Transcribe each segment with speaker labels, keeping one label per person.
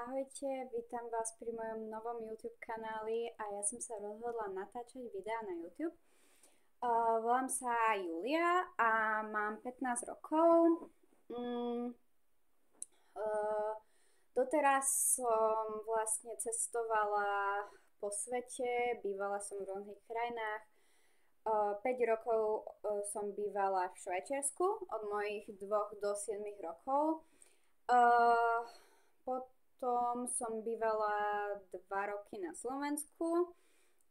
Speaker 1: Ahojte, vítam vás pri mojom novom YouTube kanáli a ja som sa rozhodla natáčať videá na YouTube. Volám sa Julia a mám 15 rokov. Doteraz som vlastne cestovala po svete, bývala som v rôznych krajinách. 5 rokov som bývala v Švajčiarsku, od mojich 2 do 7 rokov. Potom som bývala 2 roky na Slovensku.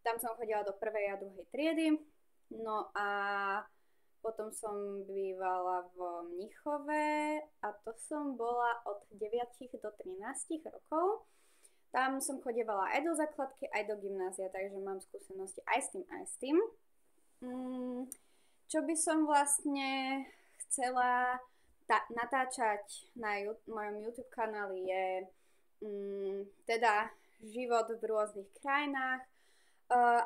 Speaker 1: Tam som chodila do 1. a 2. triedy. No a potom som bývala v Mníchove a to som bola od 9 do 13 rokov. Tam som chodievala aj do základky, aj do gymnázia, takže mám skúsenosti aj s tým, aj s tým. Čo by som vlastne chcela natáčať na mojom YouTube kanáli je teda život v rôznych krajinách.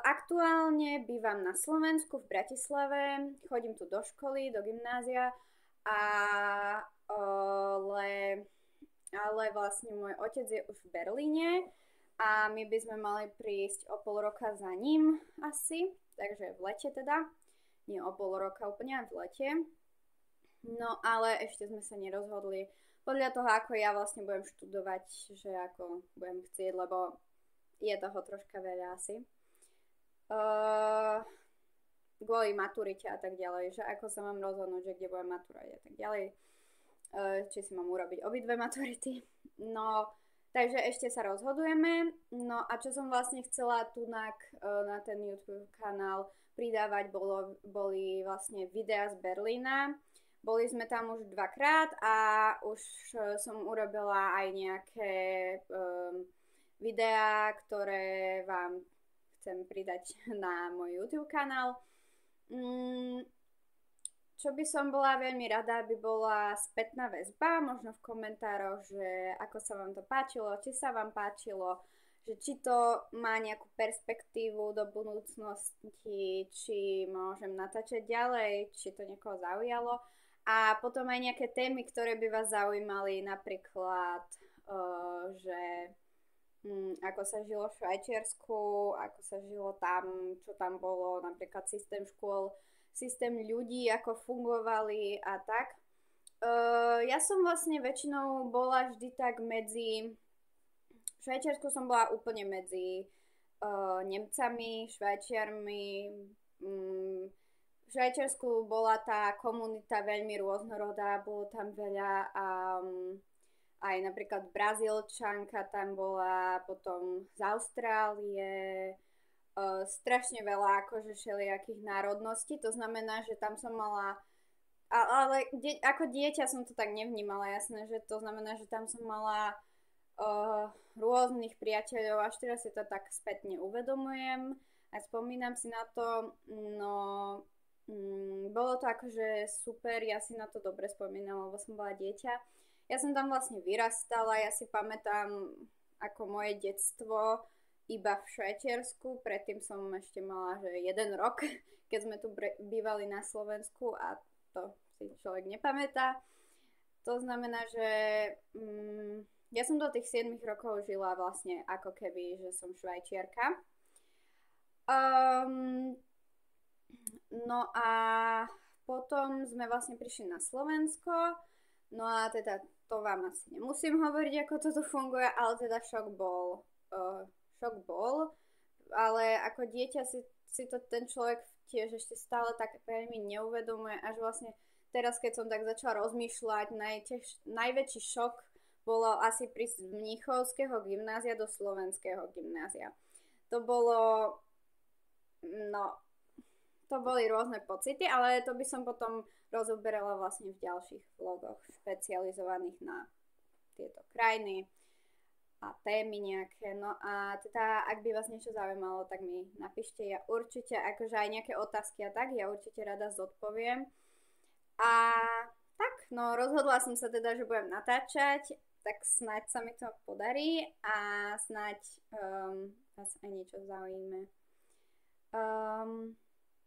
Speaker 1: Aktuálne bývam na Slovensku v Bratislave, chodím tu do školy, do gymnázia, ale vlastne môj otec je už v Berlíne a my by sme mali prísť o pol roka za ním asi, takže v lete teda, nie o pol roka úplne, v lete. No ale ešte sme sa nerozhodli podľa toho, ako ja vlastne budem študovať, že ako budem chcieť, lebo je toho troška veľa asi. Kvôli maturite a tak ďalej, že ako sa mám rozhodnúť, že kde budem maturovať a tak ďalej. Či si mám urobiť obidve maturity. No, takže ešte sa rozhodujeme. No a čo som vlastne chcela tu na ten YouTube kanál pridávať, boli vlastne videá z Berlína. Boli sme tam už 2-krát a už som urobila aj nejaké videá, ktoré vám chcem pridať na môj YouTube kanál. Čo by som bola veľmi rada, aby bola spätná väzba, možno v komentároch, že ako sa vám to páčilo, či sa vám páčilo, že či to má nejakú perspektívu do budúcnosti, či môžem natáčať ďalej, či to niekoho zaujalo. A potom aj nejaké témy, ktoré by vás zaujímali, napríklad, že ako sa žilo v Švajčiarsku, ako sa žilo tam, čo tam bolo, napríklad systém škôl, systém ľudí, ako fungovali a tak. Ja som vlastne väčšinou bola vždy tak v Švajčiarsku som bola úplne medzi Nemcami, Švajčiarmi. V Švajčiarsku bola tá komunita veľmi rôznorodá, bolo tam veľa aj napríklad Brazílčanka tam bola, potom z Austrálie, strašne veľa akože všelijakých národností, to znamená, že tam som mala, ale ako dieťa som to tak nevnímala, jasné, že to znamená, že tam som mala rôznych priateľov, až teraz si to tak spätne uvedomujem a spomínam si na to, no bolo to akože super, ja si na to dobre spomínam, lebo som bola dieťa. Ja som tam vlastne vyrastala, ja si pamätám ako moje detstvo iba v Švajčiarsku, predtým som ešte mala, že 1 rok, keď sme tu bývali na Slovensku a to si človek nepamätá. To znamená, že ja som do tých 7 rokov žila vlastne ako keby, že som Švajčiarka. No a potom sme vlastne prišli na Slovensko, no a teda to vám asi nemusím hovoriť, ako toto funguje, ale teda šok bol, ale ako dieťa si to ten človek tiež ešte stále tak veľmi neuvedomuje, až vlastne teraz, keď som tak začala rozmýšľať, najväčší šok bolo asi prísť z Mníchovského gymnázia do Slovenského gymnázia. To boli rôzne pocity, ale to by som potom rozoberala vlastne v ďalších vlogoch špecializovaných na tieto krajiny a témy nejaké. No a teda, ak by vás niečo zaujímalo, tak mi napíšte, ja určite, akože aj nejaké otázky a tak, ja určite rada zodpoviem. A tak, no rozhodla som sa teda, že budem natáčať, tak snáď sa mi to podarí a snáď vás aj niečo zaujíme.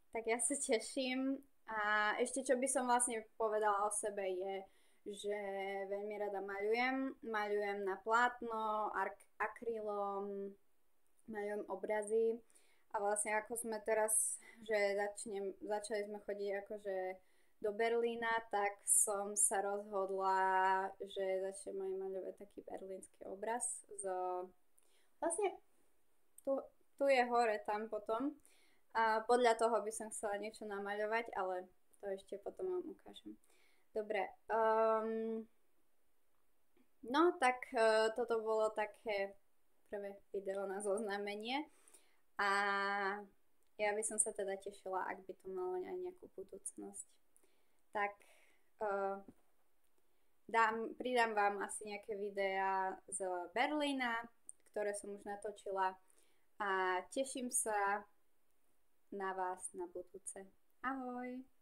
Speaker 1: Tak ja sa teším a ešte čo by som vlastne povedala o sebe je, že veľmi rada maľujem. Maľujem na plátno, akrylom, maľujem obrazy. A vlastne ako sme teraz, že začali sme chodiť akože do Berlína, tak som sa rozhodla, že začnem aj maľovať taký berlínsky obraz. Vlastne tu je hore tam potom. A podľa toho by som chcela niečo namaľovať, ale to ešte potom vám ukážem. Dobre. No tak toto bolo také prvé video na zoznámenie. A ja by som sa teda tešila, ak by to malo aj nejakú budúcnosť. Tak pridám vám asi nejaké videá z Berlína, ktoré som už natočila a teším sa na vás na budúce. Ahoj!